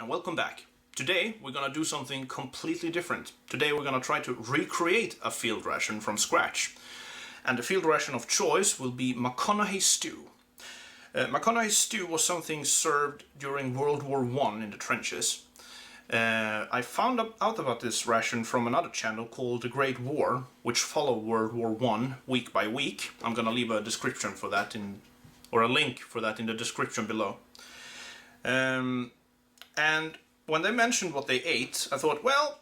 and welcome back. Today we're gonna do something completely different. Today we're gonna try to recreate a field ration from scratch. And the field ration of choice will be Maconochie stew. Maconochie stew was something served during World War I in the trenches. I found out about this ration from another channel called The Great War, which followed World War I week by week. I'm gonna leave a description for that or a link for that in the description below. And when they mentioned what they ate, I thought, well,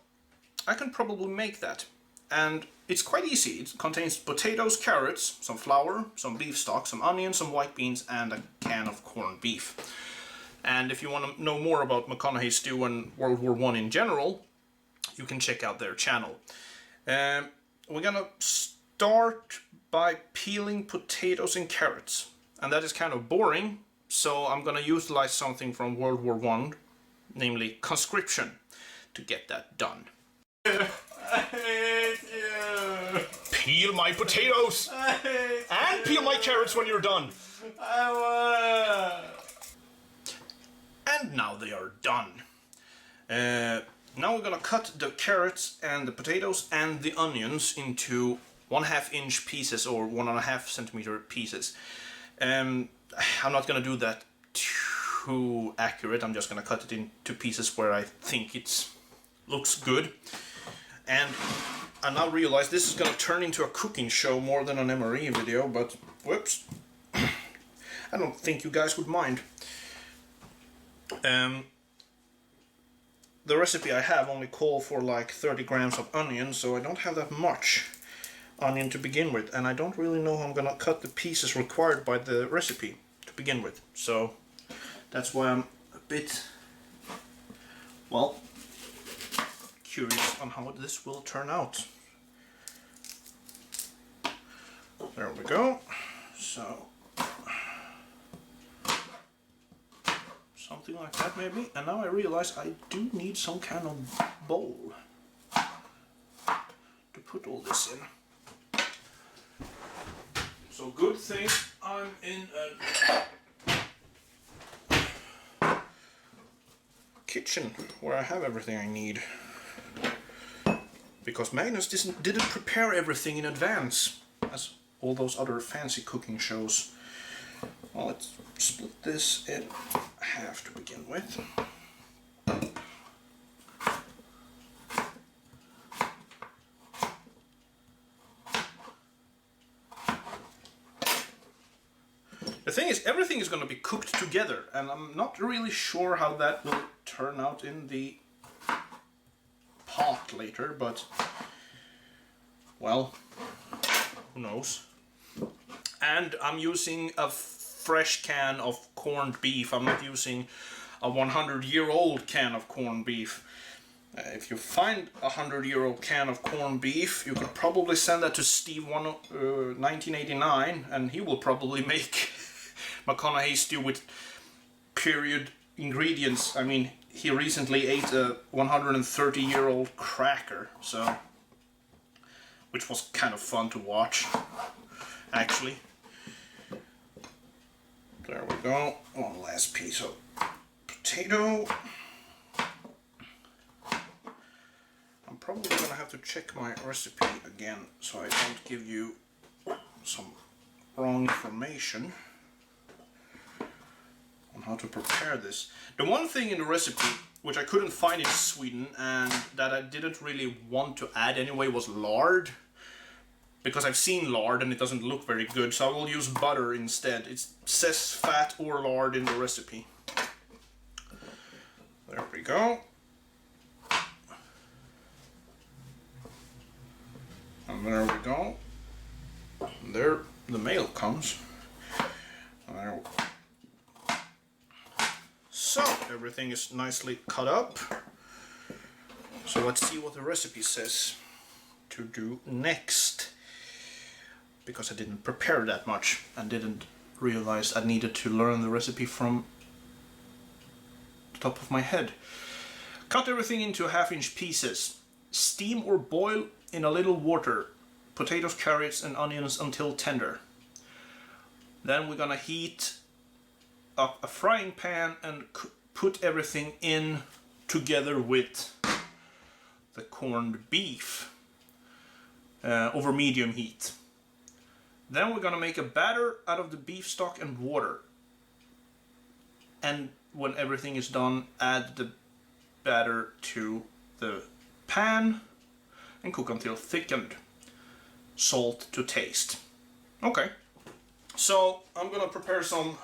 I can probably make that. And it's quite easy. It contains potatoes, carrots, some flour, some beef stock, some onions, some white beans, and a can of corned beef. And if you want to know more about Maconochie stew and World War I in general, you can check out their channel. We're gonna start by peeling potatoes and carrots. And that is kind of boring, so I'm gonna utilize something from World War I, namely conscription, to get that done. I hate you. Peel my potatoes! And peel my carrots when you're done! I wanna. And now they are done. Now we're gonna cut the carrots and the potatoes and the onions into 1/2 inch pieces or 1.5 centimeter pieces. I'm not gonna do that too accurate. I'm just gonna cut it into pieces where I think it looks good. And I now realize this is gonna turn into a cooking show more than an MRE video, but whoops. I don't think you guys would mind. The recipe I have only calls for like 30 grams of onion, so I don't have that much onion to begin with, and I don't really know how I'm gonna cut the pieces required by the recipe to begin with, so that's why I'm a bit, well, curious on how this will turn out. There we go. So something like that maybe, and now I realize I do need some kind of bowl to put all this in. So good thing I'm in a kitchen where I have everything I need, because Magnus didn't prepare everything in advance as all those other fancy cooking shows. Well, let's split this in half to begin with. The thing is, everything is going to be cooked together, and I'm not really sure how that will turn out in the pot later, but, well, who knows. And I'm using a fresh can of corned beef. I'm not using a 100-year-old can of corned beef. If you find a 100-year-old can of corned beef, you can probably send that to Steve 1989, and he will probably make Maconochie stew with period ingredients. I mean, he recently ate a 130-year-old cracker, so, which was kind of fun to watch, actually. There we go. One last piece of potato. I'm probably gonna have to check my recipe again so I don't give you some wrong information on how to prepare this. The one thing in the recipe which I couldn't find in Sweden and that I didn't really want to add anyway was lard, because I've seen lard and it doesn't look very good, so I will use butter instead. It says fat or lard in the recipe. There we go. And there we go. And there the mail comes. There. So everything is nicely cut up. So let's see what the recipe says to do next, because I didn't prepare that much and didn't realize I needed to learn the recipe from the top of my head. Cut everything into 1/2 inch pieces. Steam or boil in a little water potatoes, carrots and onions until tender. Then we're gonna heat up a frying pan and put everything in together with the corned beef over medium heat. Then we're gonna make a batter out of the beef stock and water. And when everything is done, add the batter to the pan and cook until thickened. Salt to taste. Okay. So I'm gonna prepare some.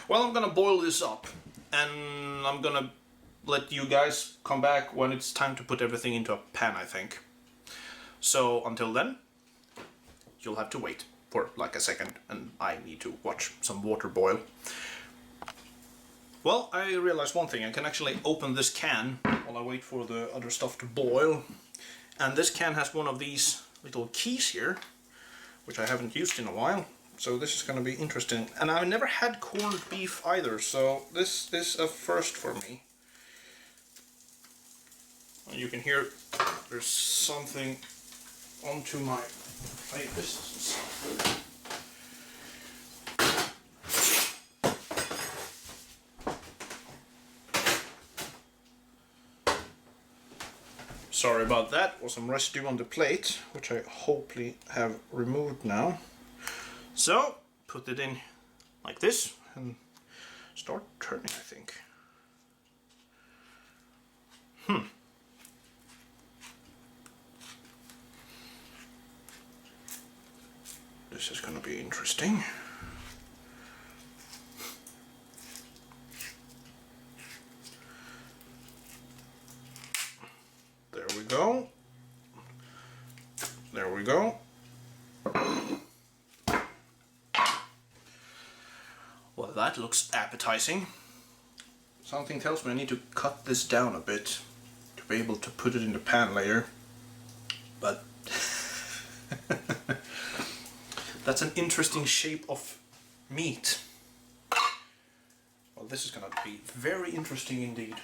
Well, I'm gonna boil this up, and I'm gonna let you guys come back when it's time to put everything into a pan, I think. So until then, you'll have to wait for like a second, and I need to watch some water boil. Well, I realized one thing. I can actually open this can while I wait for the other stuff to boil. And this can has one of these little keys here, which I haven't used in a while. So this is going to be interesting. And I've never had corned beef either, so this is a first for me. And you can hear there's something onto my plate. This doesn't sound good. Sorry about that, was some residue on the plate, which I hopefully have removed now. So, put it in like this and start turning, I think. This is gonna be interesting. There we go. There we go. Well, that looks appetizing. Something tells me I need to cut this down a bit to be able to put it in the pan later. But that's an interesting shape of meat. Well, this is gonna be very interesting indeed.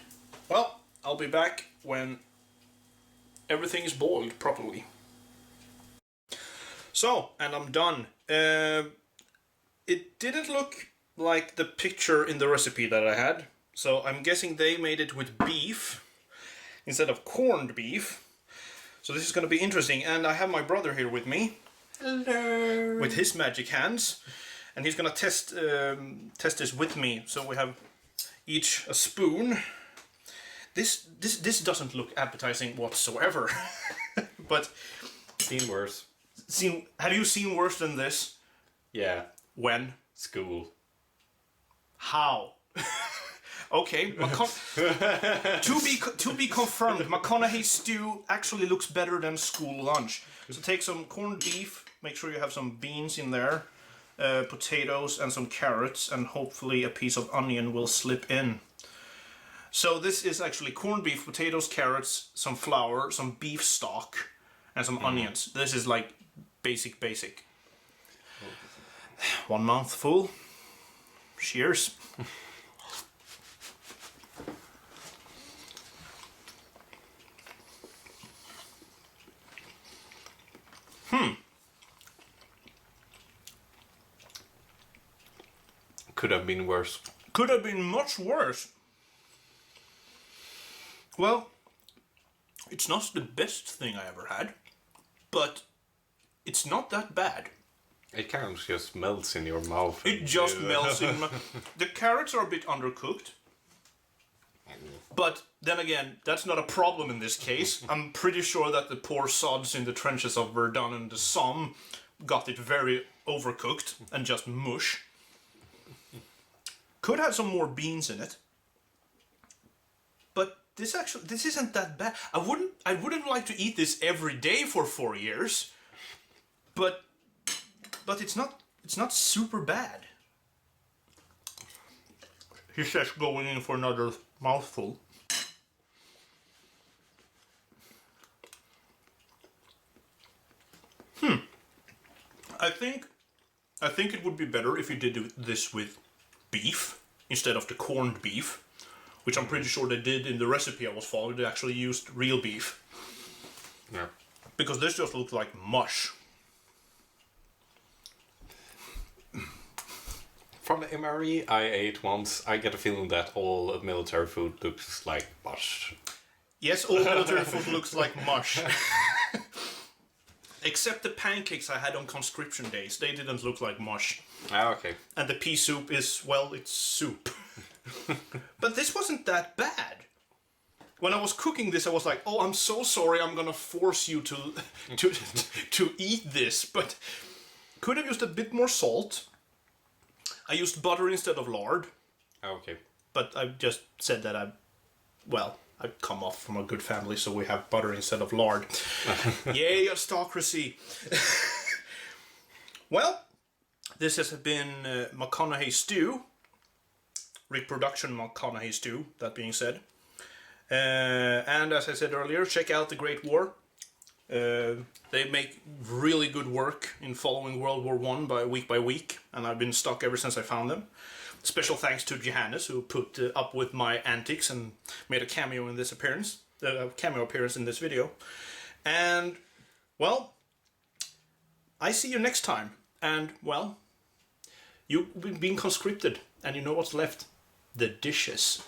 Well, I'll be back when everything is boiled properly. So, and I'm done. It didn't look like the picture in the recipe that I had, so I'm guessing they made it with beef instead of corned beef. So this is going to be interesting, and I have my brother here with me. Hello. With his magic hands, and he's going to test this with me. So we have each a spoon. This doesn't look appetizing whatsoever. But Seen worse. have you seen worse than this? Yeah. When? School. How? Okay, to be confirmed. Maconochie stew actually looks better than school lunch. So take some corned beef. Make sure you have some beans in there, potatoes and some carrots, and hopefully a piece of onion will slip in. So this is actually corned beef, potatoes, carrots, some flour, some beef stock, and some onions. This is like basic. 1 mouthful. Cheers. Could have been worse. Could have been much worse. Well, it's not the best thing I ever had, but it's not that bad. It kind of just melts in your mouth. It just melts in my... The carrots are a bit undercooked. But then again, that's not a problem in this case. I'm pretty sure that the poor sods in the trenches of Verdun and the Somme got it very overcooked and just mush. Could have some more beans in it. But this isn't that bad. I wouldn't like to eat this every day for 4 years. But it's not super bad. He's just going in for another mouthful. I think it would be better if you did this with beef instead of the corned beef, which I'm pretty sure they did in the recipe I was following. They actually used real beef. Yeah. Because this just looks like mush. from the MRE I ate once, I get a feeling that all military food looks like mush. Yes, all military food looks like mush. Except the pancakes I had on conscription days. They didn't look like mush. Ah, okay. And the pea soup is, well, it's soup. But this wasn't that bad. When I was cooking this, I was like, oh, I'm so sorry, I'm gonna force you to eat this. But could have used a bit more salt. I used butter instead of lard. Ah, okay. But I just said that I come off from a good family, so we have butter instead of lard. Yay, aristocracy! Well, this has been Maconochie stew. Repruduction Maconochie stew, that being said. And as I said earlier, check out The Great War. They make really good work in following World War I by week, and I've been stuck ever since I found them. Special thanks to Johannes, who put up with my antics and made a cameo in this appearance, in this video. And, well, I see you next time. And, well, you've been conscripted, and you know what's left? The dishes.